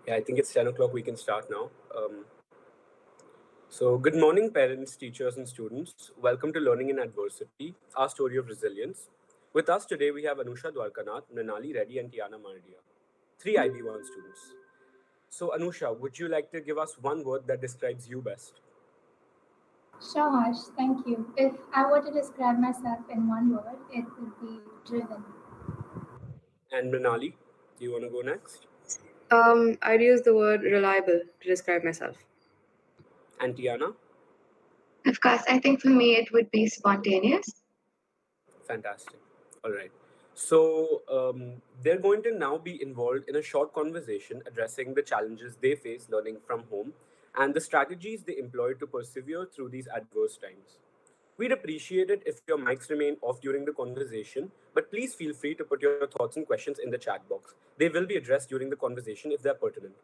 Yeah, I think it's 10 o'clock. We can start now. Good morning, parents, teachers, and students. Welcome to Learning in Adversity, our story of resilience. With us today, we have Anusha Dwarkanath, Mrinali Reddy, and Tiana Mardia, three IB1 students. So, Anusha, would you like to give us one word that describes you best? Sure, Harsh, thank you. If I were to describe myself in one word, it would be driven. And Mrinali, do you want to go next? I'd use the word reliable to describe myself. And Tiana? Of course, I think for me it would be spontaneous. Fantastic. All right. They're going to now be involved in a short conversation addressing the challenges they face learning from home and the strategies they employ to persevere through these adverse times. We'd appreciate it if your mics remain off during the conversation, but please feel free to put your thoughts and questions in the chat box. They will be addressed during the conversation if they're pertinent.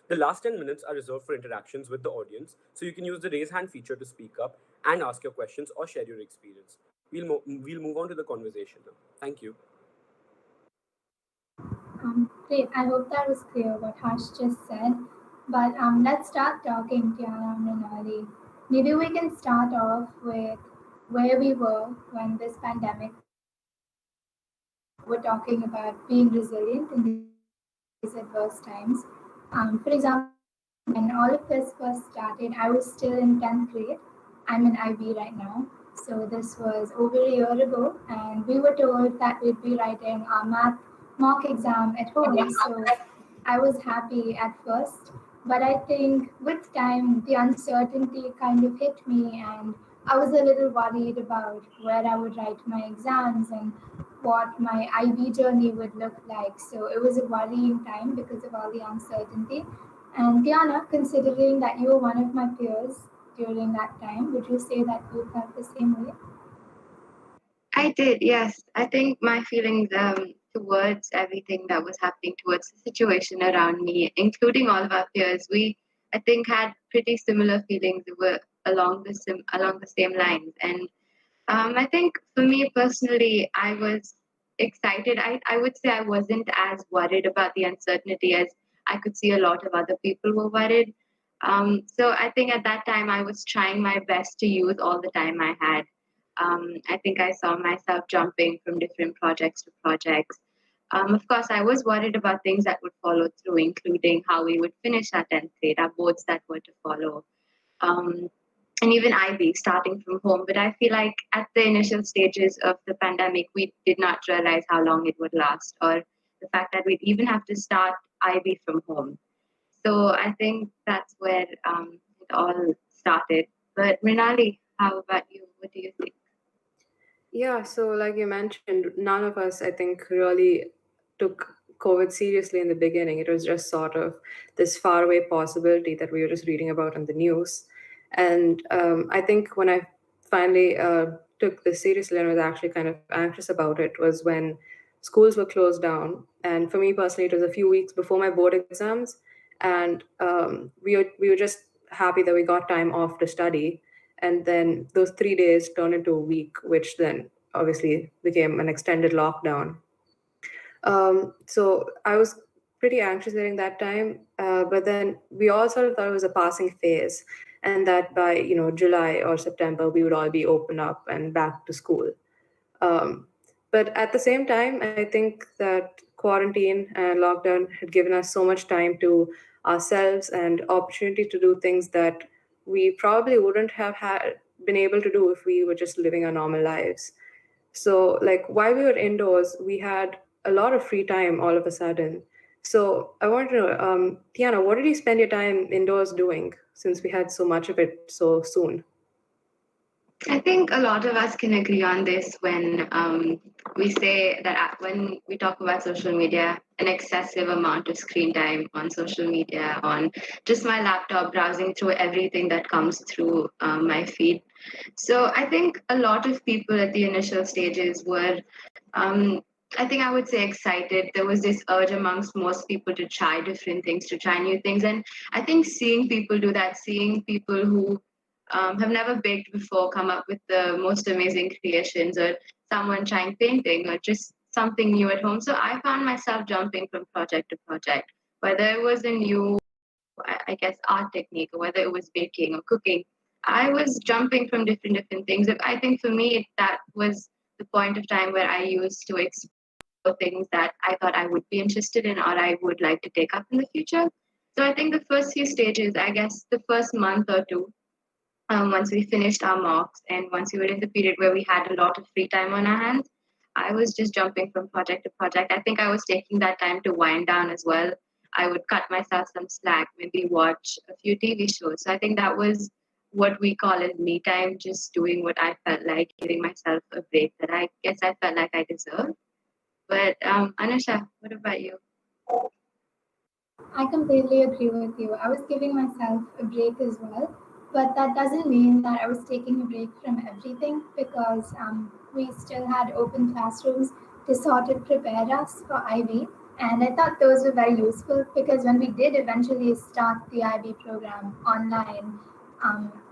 The last 10 minutes are reserved for interactions with the audience, so you can use the raise hand feature to speak up and ask your questions or share your experience. We'll move on to the conversation now. Thank you. Great, I hope that was clear what Harsh just said. But let's start talking, Tiana and Renali. Maybe we can start off with where we were when this pandemic first hit. We're talking about being resilient in these adverse times. For example, when all of this first started, I was still in 10th grade. I'm in IB right now. So this was over a year ago, and we were told that we'd be writing our math mock exam at home. So I was happy at first, but I think with time the uncertainty kind of hit me, and I was a little worried about where I would write my exams and what my IB journey would look like. So it was a worrying time because of all the uncertainty. And Diana, considering that you were one of my peers during that time, would you say that you felt the same way? I did, yes. I think my feelings towards everything that was happening, towards the situation around me, including all of our peers, we I think had pretty similar feelings. We were along the same lines, and I think for me personally, I was excited. I would say I wasn't as worried about the uncertainty as I could see a lot of other people were worried. So I think at that time I was trying my best to use all the time I had. I think I saw myself jumping from different projects to projects. Of course, I was worried about things that would follow through, including how we would finish our 10th grade, our boards that were to follow. Um, and even IB starting from home. But I feel like at the initial stages of the pandemic, we did not realize how long it would last, or the fact that we'd even have to start IB from home. So I think that's where it all started. But Mrinali, how about you? What do you think? Yeah, so like you mentioned, none of us, I think, really took COVID seriously in the beginning. It was just sort of this faraway possibility that we were just reading about in the news. And I think when I finally took this seriously and was actually kind of anxious about it was when schools were closed down. And for me personally, it was a few weeks before my board exams. And we were just happy that we got time off to study, and then those 3 days turned into a week, which then obviously became an extended lockdown. So I was pretty anxious during that time, but then we all sort of thought it was a passing phase, and that by July or September we would all be open up and back to school. Um, but at the same time, I think that quarantine and lockdown had given us so much time to ourselves and opportunity to do things that we probably wouldn't have been able to do if we were just living our normal lives. So, like, while we were indoors, we had a lot of free time all of a sudden. So, I want to know, Tiana, what did you spend your time indoors doing since we had so much of it so soon? I think a lot of us can agree on this when we say that when we talk about social media, an excessive amount of screen time on social media, on just my laptop, browsing through everything that comes through my feed. So I think a lot of people at the initial stages were, I think I would say excited. There was this urge amongst most people to try different things, to try new things. And I think seeing people do that, seeing people who have never baked before come up with the most amazing creations, or someone trying painting or just something new at home. So I found myself jumping from project to project. whether it was a new, I guess, art technique, or whether it was baking or cooking. I was jumping from different things. I think for me, that was the point of time where I used to explore things that I thought I would be interested in or I would like to take up in the future. So I think the first few stages, I guess the first month or two, once we finished our mocks and once we were in the period where we had a lot of free time on our hands, I was just jumping from project to project. I think I was taking that time to wind down as well. I would cut myself some slack, maybe watch a few TV shows. So I think that was what we call as me time, just doing what I felt like, giving myself a break that I guess I felt like I deserved. But Anusha, what about you? I completely agree with you. I was giving myself a break as well, but that doesn't mean that I was taking a break from everything because we still had open classrooms to sort of prepare us for IB. And I thought those were very useful because when we did eventually start the IB program online,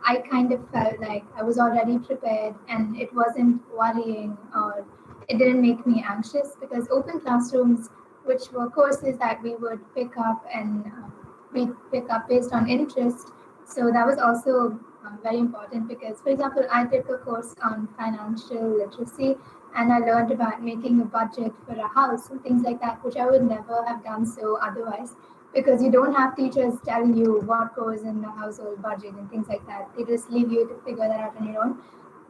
I kind of felt like I was already prepared and it wasn't worrying or it didn't make me anxious because open classrooms, which were courses that we would pick up and we pick up based on interest. So that was also very important because, for example, I took a course on financial literacy and I learned about making a budget for a house and things like that, which I would never have done so otherwise because you don't have teachers telling you what goes in the household budget and things like that. They just leave you to figure that out on your own.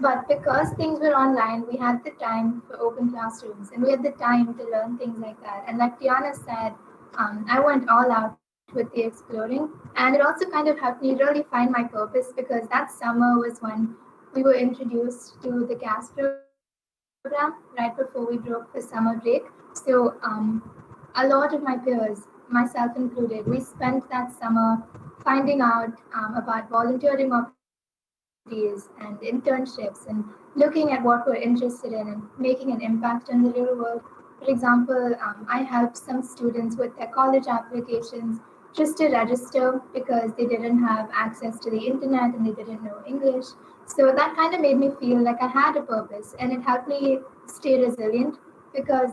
But because things were online, we had the time for open classrooms and we had the time to learn things like that. And like Tiana said, I went all out with the exploring. And it also kind of helped me really find my purpose because that summer was when we were introduced to the CAS program right before we broke the summer break. So a lot of my peers, myself included, we spent that summer finding out about volunteering opportunities and internships and looking at what we're interested in and making an impact on the real world. For example, I helped some students with their college applications just to register because they didn't have access to the internet and they didn't know English. So that kind of made me feel like I had a purpose and it helped me stay resilient because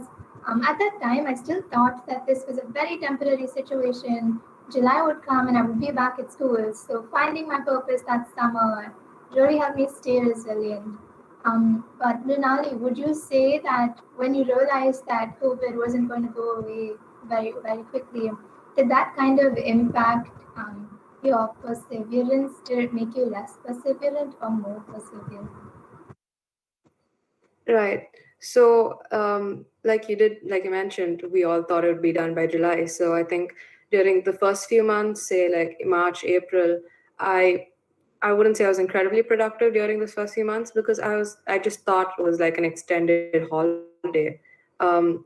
at that time I still thought that this was a very temporary situation. July would come and I would be back at school. So finding my purpose that summer really helped me stay resilient. But Mrinali, would you say that when you realized that COVID wasn't going to go away very quickly, did that kind of impact your perseverance? Did it make you less perseverant or more perseverant? Right. So, like you mentioned, we all thought it would be done by July. So I think during the first few months, say like March, April, I I wouldn't say I was incredibly productive during those first few months because I just thought it was like an extended holiday. Um,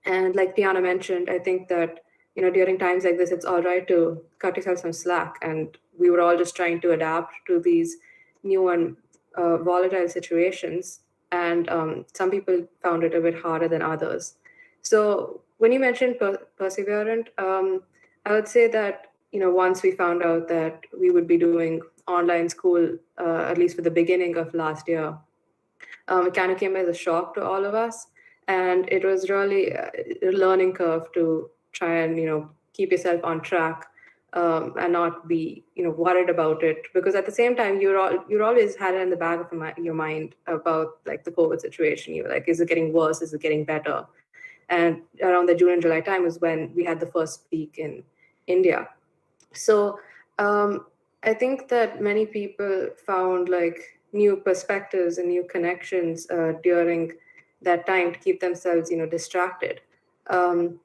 and like Tiana mentioned, I think that during times like this, it's all right to cut yourself some slack, and we were all just trying to adapt to these new and volatile situations. And some people found it a bit harder than others. So when you mentioned perseverant, I would say that once we found out that we would be doing online school, at least for the beginning of last year, it kind of came as a shock to all of us, and it was really a learning curve to try and keep yourself on track, and not be worried about it, because at the same time you're always had it in the back of your mind about like the COVID situation. You're like, is it getting worse? Is it getting better? And around the June and July time was when we had the first peak in India. So I think that many people found like new perspectives and new connections during that time to keep themselves, distracted. Um,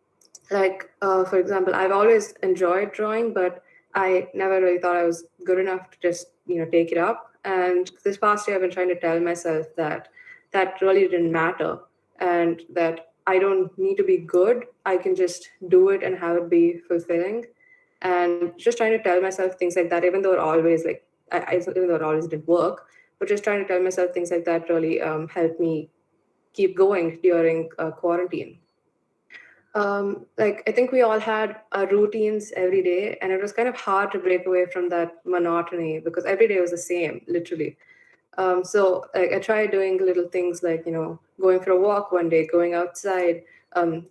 for example, I've always enjoyed drawing, but I never really thought I was good enough to just, take it up. And this past year, I've been trying to tell myself that that really didn't matter, and that I don't need to be good. I can just do it and have it be fulfilling, and just trying to tell myself things like that, even though it always even though it always didn't work, but just trying to tell myself things like that really helped me keep going during quarantine. Like I think we all had our routines every day, and it was kind of hard to break away from that monotony because every day was the same, literally. So like I tried doing little things like going for a walk one day, going outside,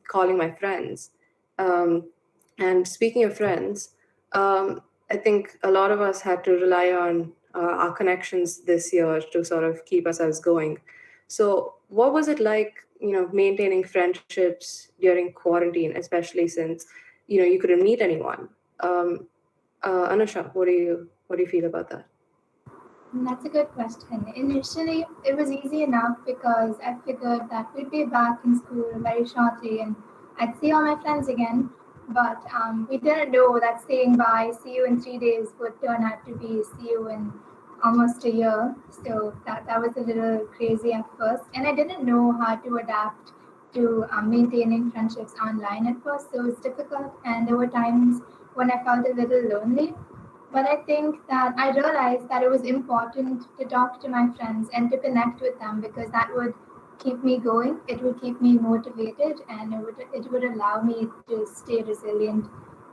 calling my friends. Um, And speaking of friends, I think a lot of us had to rely on our connections this year to sort of keep ourselves going. So, what was it like, maintaining friendships during quarantine, especially since, you couldn't meet anyone? Um, Anusha, what do you feel about that? That's a good question. Initially, it was easy enough because I figured that we'd be back in school very shortly and I'd see all my friends again. But we didn't know that saying bye, see you in 3 days, would turn out to be see you in almost a year. So that was a little crazy at first. And I didn't know how to adapt to maintaining friendships online at first. So it was difficult. And there were times when I felt a little lonely, but I think that I realized that it was important to talk to my friends and to connect with them because that would keep me going. It would keep me motivated and it would allow me to stay resilient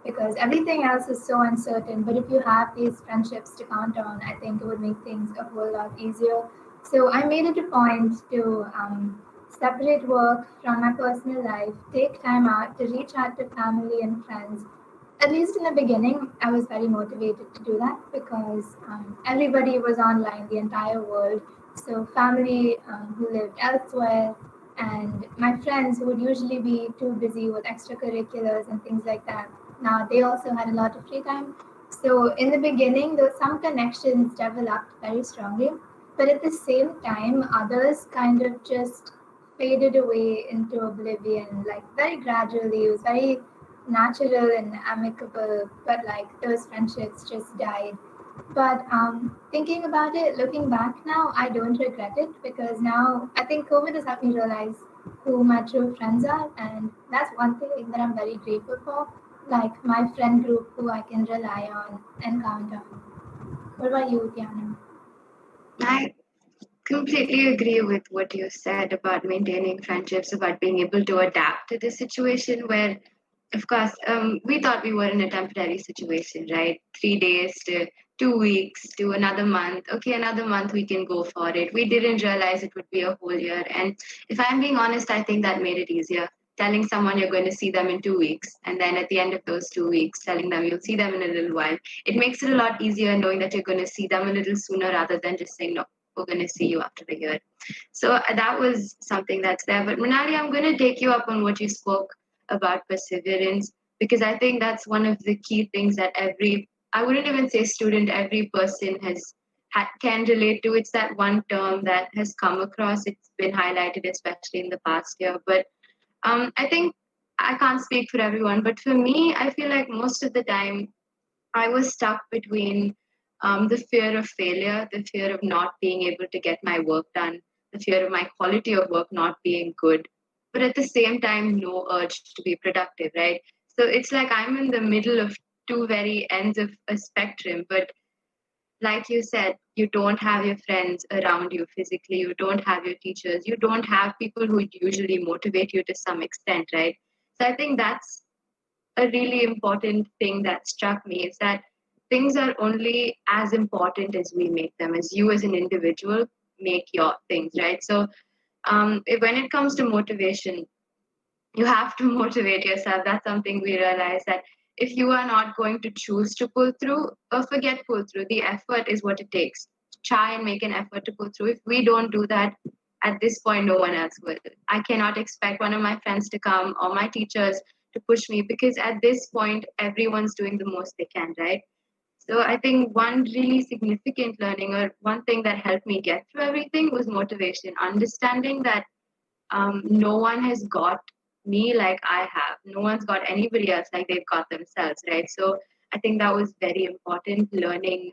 because everything else is so uncertain. But if you have these friendships to count on, I think it would make things a whole lot easier. So I made it a point to separate work from my personal life, take time out to reach out to family and friends. At least in the beginning, I was very motivated to do that because everybody was online, the entire world. So, family who lived elsewhere, and my friends who would usually be too busy with extracurriculars and things like that. Now, they also had a lot of free time. So, in the beginning, there some connections developed very strongly, but at the same time, others kind of just faded away into oblivion, like very gradually. It was very natural and amicable, but like those friendships just died. But thinking about it, looking back now, I don't regret it because now I think COVID has helped me realize who my true friends are, and that's one thing that I'm very grateful for. Like my friend group who I can rely on and count on. What about you, Tiana? I completely agree with what you said about maintaining friendships, about being able to adapt to the situation where, of course, we thought we were in a temporary situation, right? 3 days to 2 weeks to another month. Okay, another month we can go for it. We didn't realize it would be a whole year. And if I'm being honest, I think that made it easier. Telling someone you're going to see them in 2 weeks, and then at the end of those 2 weeks, telling them you'll see them in a little while, it makes it a lot easier knowing that you're going to see them a little sooner rather than just saying, no, we're going to see you after a year. So that was something that's there. But Manali, I'm going to take you up on what you spoke about perseverance because I think that's one of the key things that I wouldn't even say student, every person can relate to. It's that one term that has come across. It's been highlighted, especially in the past year. But I think I can't speak for everyone, but for me, I feel like most of the time I was stuck between the fear of failure, the fear of not being able to get my work done, the fear of my quality of work not being good, but at the same time, no urge to be productive, right? So it's like I'm in the middle of two very ends of a spectrum, but like you said, you don't have your friends around you physically, you don't have your teachers, you don't have people who usually motivate you to some extent, right? So I think that's a really important thing that struck me is that things are only as important as we make them, as you as an individual make your things, right? So when it comes to motivation, you have to motivate yourself. That's something we realize that if you are not going to choose to pull through, or forget pull through, the effort is what it takes. Try and make an effort to pull through. If we don't do that, at this point, no one else will. I cannot expect one of my friends to come or my teachers to push me because at this point, everyone's doing the most they can, right? So I think one really significant learning or one thing that helped me get through everything was motivation, understanding that no one has got me like I have. No one's got anybody else like they've got themselves, right? So I think that was very important learning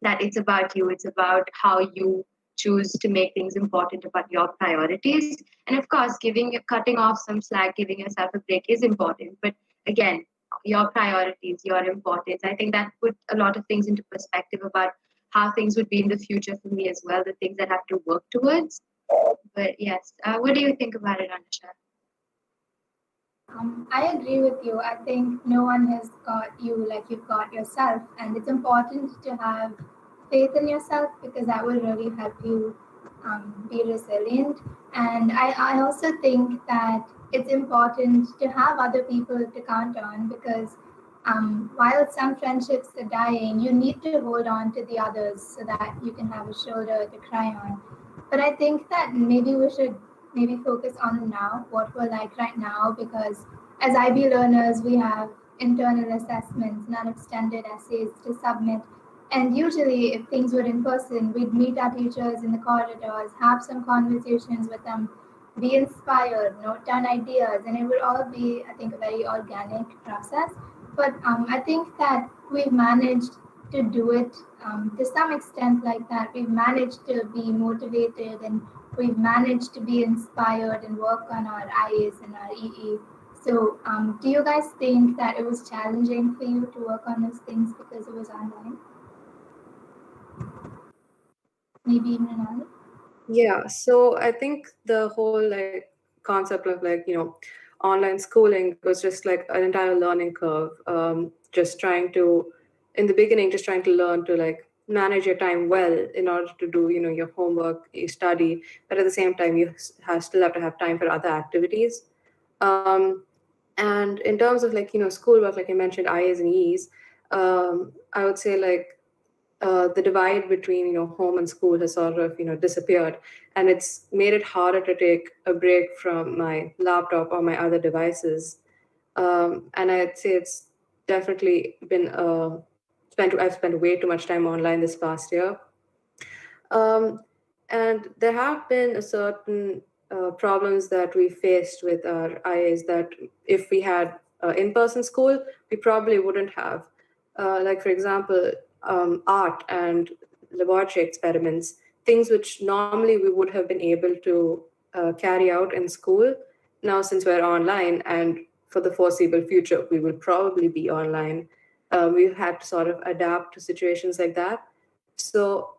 that it's about you, it's about how you choose to make things important about your priorities. And of course, cutting off some slack, giving yourself a break is important. But again, your priorities, your importance, I think that put a lot of things into perspective about how things would be in the future for me as well, the things that I have to work towards. But yes, what do you think about it, Anusha? I agree with you. I think no one has got you like you've got yourself, and it's important to have faith in yourself because that will really help you be resilient. And I also think that it's important to have other people to count on because while some friendships are dying, you need to hold on to the others so that you can have a shoulder to cry on. But I think that maybe we should maybe focus on now, what we're like right now, because as IB learners, we have internal assessments, non-extended essays to submit. And usually, if things were in person, we'd meet our teachers in the corridors, have some conversations with them, be inspired, note down ideas, and it would all be, I think, a very organic process. But I think that we've managed to do it to some extent like that. We've managed to be motivated and we've managed to be inspired and work on our IAs and our EE. So, do you guys think that it was challenging for you to work on those things because it was online? Maybe Mrinal? Yeah, so I think the whole like concept of like, online schooling was just like an entire learning curve. Just trying to, in the beginning, just trying to learn to like manage your time well in order to do, your homework, you study, but at the same time, still have to have time for other activities. Um, and in terms of like, schoolwork, like I mentioned, IAs and Es, I would say like the divide between home and school has sort of disappeared, and it's made it harder to take a break from my laptop or my other devices. And I'd say it's definitely been I've spent way too much time online this past year. um, and there have been a certain problems that we faced with our IAs that if we had in-person school, we probably wouldn't have. Like, for example, art and laboratory experiments, things which normally we would have been able to carry out in school. Now, since we're online and for the foreseeable future, we will probably be online, we've had to sort of adapt to situations like that. So,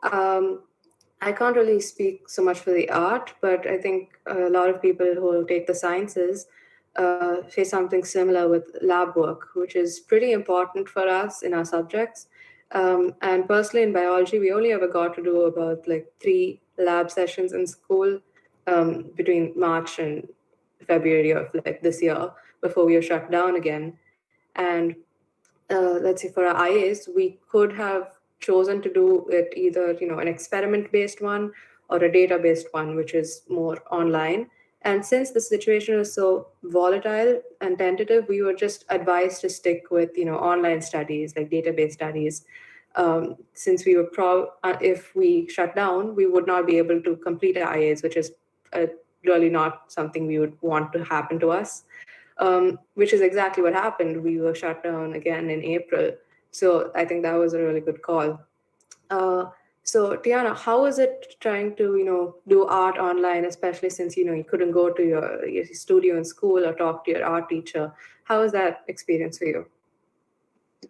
I can't really speak so much for the art, but I think a lot of people who take the sciences face something similar with lab work, which is pretty important for us in our subjects. And personally, in biology, we only ever got to do about like 3 lab sessions in school between March and February of like this year before we were shut down again. And let's say for our IAs, we could have chosen to do it either, an experiment based one or a data based one, which is more online. And since the situation was so volatile and tentative, we were just advised to stick with, online studies, like database studies. Since we were if we shut down, we would not be able to complete our IAs, which is uh, really not something we would want to happen to us, which is exactly what happened. We were shut down again in April. So I think that was a really good call. Uh, so Tiana, how is it trying to, do art online, especially since, you couldn't go to your studio in school or talk to your art teacher? How was that experience for you?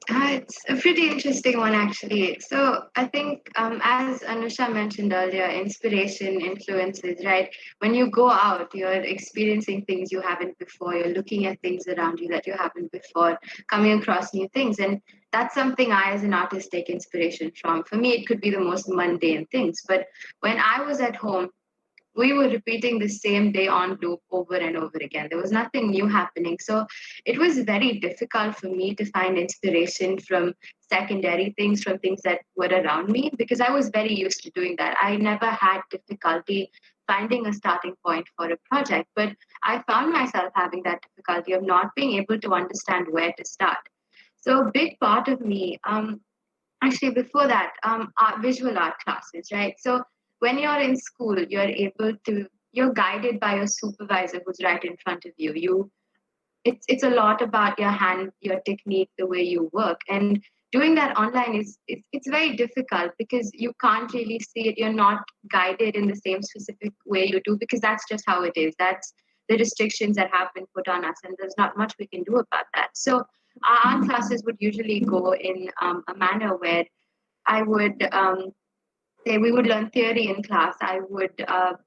It's a pretty interesting one, actually. So I think, as Anusha mentioned earlier, inspiration influences, right? When you go out, you're experiencing things you haven't before. You're looking at things around you that you haven't before, coming across new things. And that's something I, as an artist, take inspiration from. For me, it could be the most mundane things. But when I was at home, we were repeating the same day on loop over and over again. There was nothing new happening. So it was very difficult for me to find inspiration from secondary things, from things that were around me, because I was very used to doing that. I never had difficulty finding a starting point for a project, but I found myself having that difficulty of not being able to understand where to start. So a big part of me, actually before that, visual art classes, right? So when you're in school, you're guided by your supervisor who's right in front of you. It's a lot about your hand, your technique, the way you work. And doing that online it's very difficult because you can't really see it. You're not guided in the same specific way you do, because that's just how it is. That's the restrictions that have been put on us, and there's not much we can do about that. So our art classes would usually go in a manner where I would say we would learn theory in class.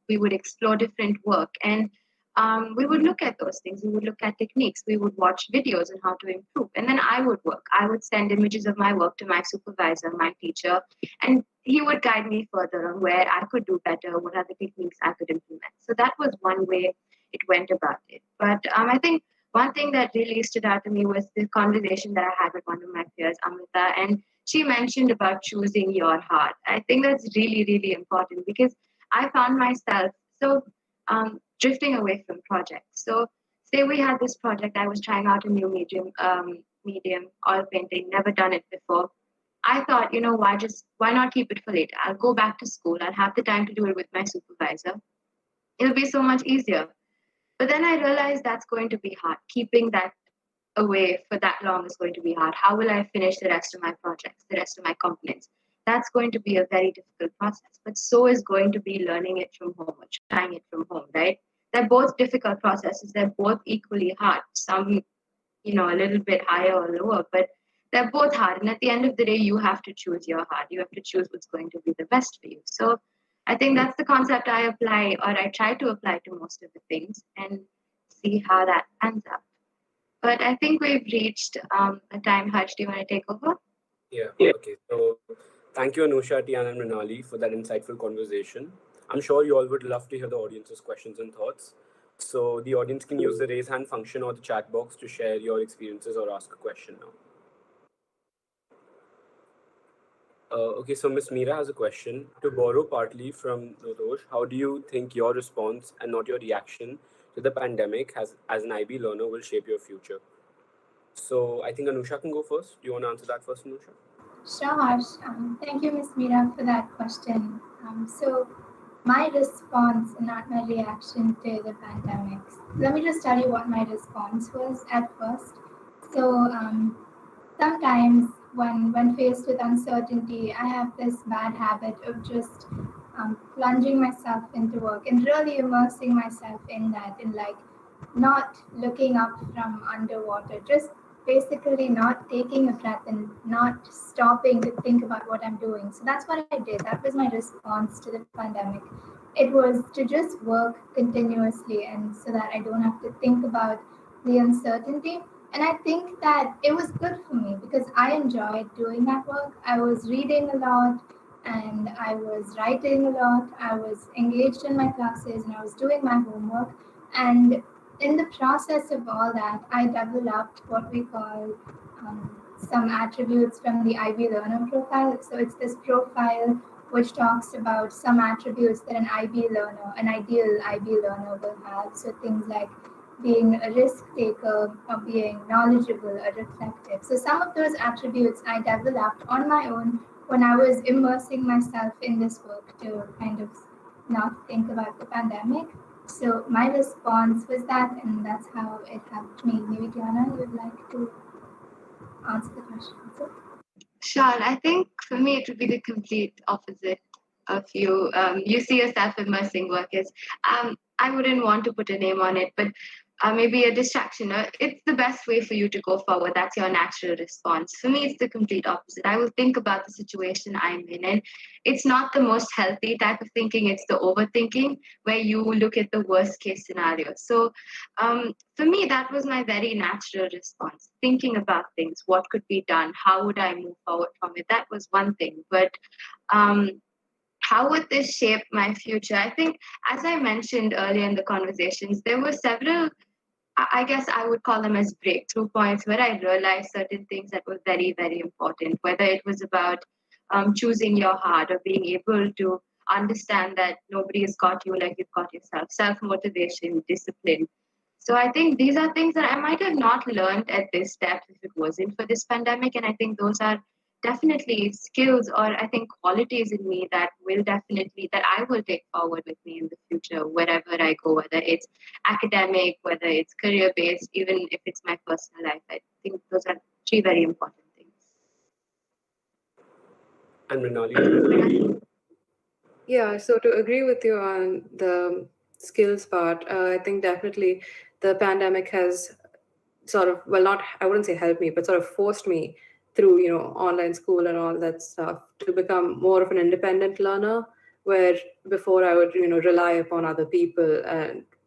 We would explore different work, and we would look at those things. We would look at techniques. We would watch videos on how to improve, and then I would work. I would send images of my work to my supervisor, my teacher, and he would guide me further on where I could do better, what are the techniques I could implement. So that was one way it went about it. But I think one thing that really stood out to me was the conversation that I had with one of my peers, Amrita, and she mentioned about choosing your heart. I think that's really, really important because I found myself so drifting away from projects. So, say we had this project, I was trying out a new medium, oil painting, never done it before. I thought, why not keep it for later? I'll go back to school. I'll have the time to do it with my supervisor. It'll be so much easier. But then I realized that's going to be hard. Keeping that away for that long is going to be hard. How will I finish the rest of my projects, the rest of my components? That's going to be a very difficult process. But so is going to be learning it from home or trying it from home, right? They're both difficult processes. They're both equally hard. Some, a little bit higher or lower, but they're both hard. And at the end of the day, you have to choose your heart. You have to choose what's going to be the best for you. So I think that's the concept I apply, or I try to apply to most of the things and see how that ends up. But I think we've reached a time. Hutch, do you want to take over? Yeah. Okay. So thank you, Anusha, Tian, and Mrinali, for that insightful conversation. I'm sure you all would love to hear the audience's questions and thoughts. So the audience can use the raise hand function or the chat box to share your experiences or ask a question now. Okay, so Miss Meera has a question. To borrow partly from Dodosh, how do you think your response and not your reaction to the pandemic as an IB learner will shape your future? So I think Anusha can go first. Do you want to answer that first, Anusha? Sure, Harsh. Thank you, Ms. Meera, for that question. So, my response, not my reaction to the pandemic. Let me just tell you what my response was at first. So, sometimes when faced with uncertainty, I have this bad habit of just plunging myself into work and really immersing myself in that, and like not looking up from underwater, just basically not taking a breath and not stopping to think about what I'm doing. So that's what I did. That was my response to the pandemic. It was to just work continuously and so that I don't have to think about the uncertainty. And I think that it was good for me because I enjoyed doing that work. I was reading a lot and I was writing a lot. I was engaged in my classes and I was doing my homework. And in the process of all that, I developed what we call some attributes from the IB learner profile. So it's this profile which talks about some attributes that an IB learner, an ideal IB learner will have. So things like being a risk taker or being knowledgeable or reflective. So some of those attributes I developed on my own when I was immersing myself in this work to kind of not think about the pandemic. So my response was that, and that's how it helped me. Maybe Diana, you would like to answer the question also? Sure. I think for me, it would be the complete opposite of you. You see yourself immersing work as, I wouldn't want to put a name on it, but maybe a distraction. It's the best way for you to go forward. That's your natural response. For me, it's the complete opposite. I will think about the situation I'm in, and it's not the most healthy type of thinking. It's the overthinking where you look at the worst case scenario. So for me, that was my very natural response. Thinking about things, what could be done, how would I move forward from it? That was one thing. But how would this shape my future? I think, as I mentioned earlier in the conversations, there were several, I guess I would call them as breakthrough points where I realized certain things that were very, very important, whether it was about choosing your heart or being able to understand that nobody has got you like you've got yourself, self motivation, discipline. So I think these are things that I might have not learned at this depth if it wasn't for this pandemic. And I think those are definitely skills or I think qualities in me that will definitely that I will take forward with me in the future wherever I go, whether it's academic, whether it's career based, even if it's my personal life. I think those are three very important things. And Mrinali? Yeah, so to agree with you on the skills part, I think definitely the pandemic has sort of, well, not, I wouldn't say helped me, but sort of forced me through, online school and all that stuff to become more of an independent learner, where before I would, rely upon other people.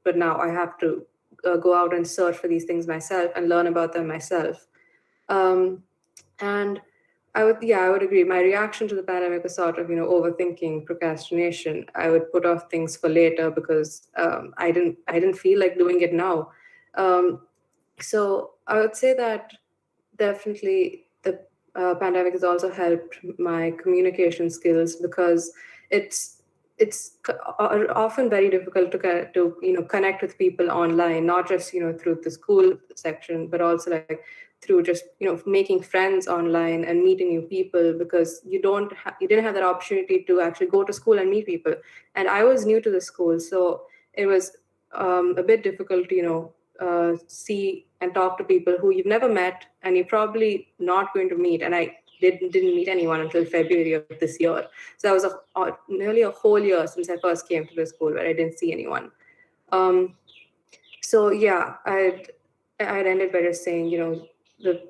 But now I have to go out and search for these things myself and learn about them myself. And I would agree. My reaction to the pandemic was sort of, overthinking, procrastination. I would put off things for later because I didn't feel like doing it now. Um, so I would say that definitely the pandemic has also helped my communication skills because it's often very difficult to connect with people online, not just through the school section, but also like through just making friends online and meeting new people, because you didn't have that opportunity to actually go to school and meet people. And I was new to the school, so it was a bit difficult to see and talk to people who you've never met and you're probably not going to meet. And I didn't meet anyone until February of this year. So that was nearly a whole year since I first came to the school where I didn't see anyone. Um, so yeah, I'd ended by just saying, the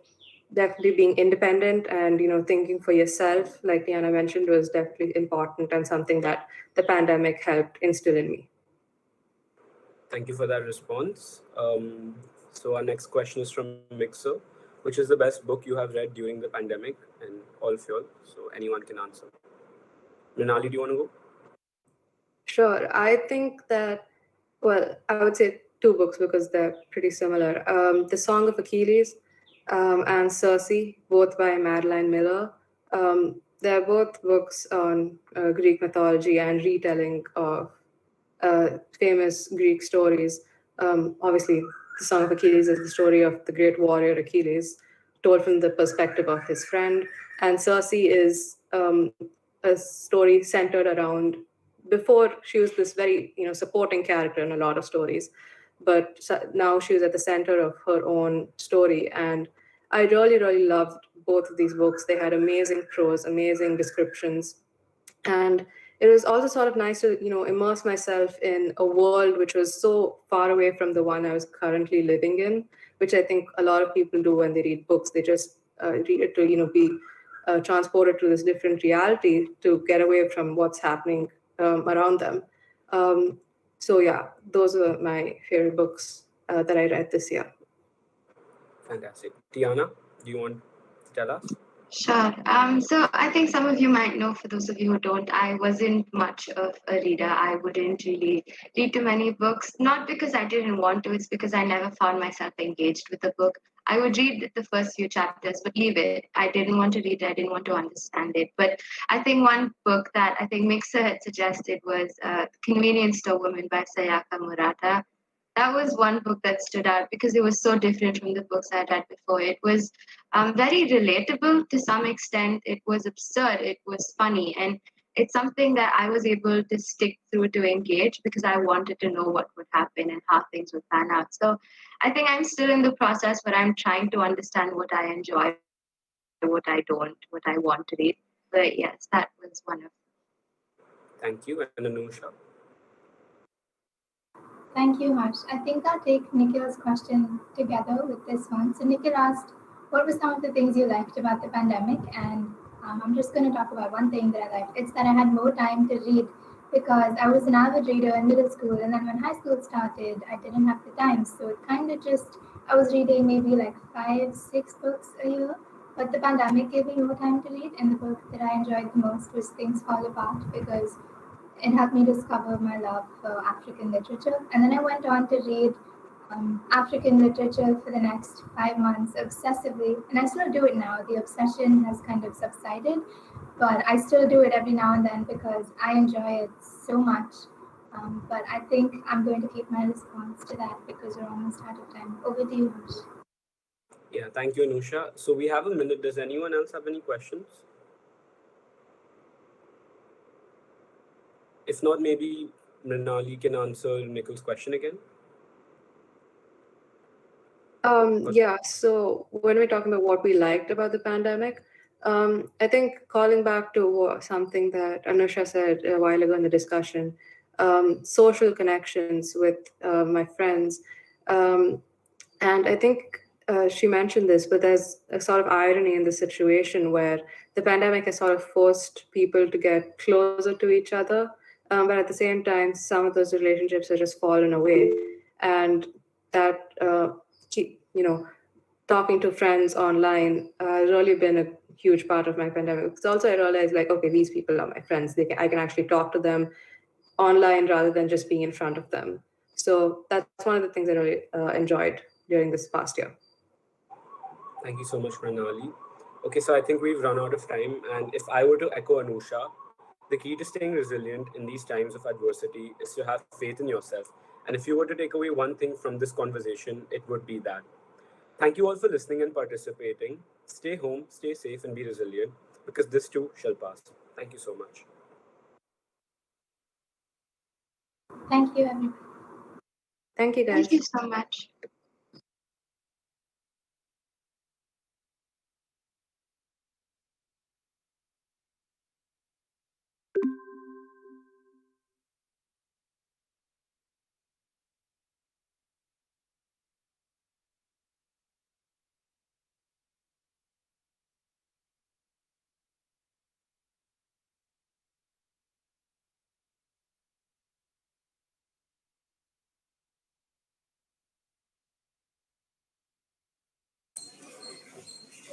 definitely being independent and thinking for yourself, like Diana mentioned, was definitely important and something that the pandemic helped instill in me. Thank you for that response. So our next question is from Mixer, which is the best book you have read during the pandemic, and all of y'all. So anyone can answer. Mrinali, do you want to go? Sure. I think that, well, I would say two books because they're pretty similar. The Song of Achilles and Circe, both by Madeline Miller. They're both books on Greek mythology and retelling of famous Greek stories. Obviously, the Song of Achilles is the story of the great warrior Achilles, told from the perspective of his friend. And Circe is a story centered around, before she was this very supporting character in a lot of stories, but now she was at the center of her own story. And I really, really loved both of these books. They had amazing prose, amazing descriptions, and it was also sort of nice to immerse myself in a world which was so far away from the one I was currently living in, which I think a lot of people do when they read books. They just read it to be transported to this different reality to get away from what's happening around them. So yeah, those were my favorite books that I read this year. Fantastic. Tiana, do you want to tell us? Sure. So I think some of you might know, for those of you who don't, I wasn't much of a reader. I wouldn't really read too many books, not because I didn't want to, it's because I never found myself engaged with a book. I would read the first few chapters, but leave it. I didn't want to read it, I didn't want to understand it. But I think one book that I think Mixer had suggested was Convenience Store Woman by Sayaka Murata. That was one book that stood out because it was so different from the books I had read before. It was very relatable to some extent. It was absurd. It was funny. And it's something that I was able to stick through to engage because I wanted to know what would happen and how things would pan out. So I think I'm still in the process where I'm trying to understand what I enjoy, what I don't, what I want to read. But yes, that was one of. Thank you. And Anusha. Thank you, Harsh. I think I'll take Nikhil's question together with this one. So Nikhil asked, what were some of the things you liked about the pandemic? And I'm just going to talk about one thing that I liked. It's that I had more time to read because I was an avid reader in middle school. And then when high school started, I didn't have the time. So it kind of just, I was reading maybe like 5, 6 books a year. But the pandemic gave me more time to read. And the book that I enjoyed the most was Things Fall Apart because it helped me discover my love for African literature. And then I went on to read African literature for the next 5 months obsessively. And I still do it now. The obsession has kind of subsided, but I still do it every now and then because I enjoy it so much. But I think I'm going to keep my response to that because we're almost out of time. Over to you, Harsh. Yeah, thank you, Anusha. So we have a minute. Does anyone else have any questions? If not, maybe Mrinali can answer Nikhil's question again. Yeah, so when we're talking about what we liked about the pandemic, I think calling back to something that Anusha said a while ago in the discussion, social connections with my friends. Um, and I think she mentioned this, but there's a sort of irony in the situation where the pandemic has sort of forced people to get closer to each other. But at the same time, some of those relationships have just fallen away. And that, keep, talking to friends online has really been a huge part of my pandemic. Because also I realized like, okay, these people are my friends. I can actually talk to them online rather than just being in front of them. So that's one of the things I really enjoyed during this past year. Thank you so much, Pranali. Okay, so I think we've run out of time, and if I were to echo Anusha, the key to staying resilient in these times of adversity is to have faith in yourself. And if you were to take away one thing from this conversation, it would be that. Thank you all for listening and participating. Stay home, stay safe, and be resilient because this too shall pass. Thank you so much. Thank you, everybody. Thank you, Thank guys. you so much.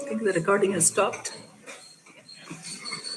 I think the recording has stopped.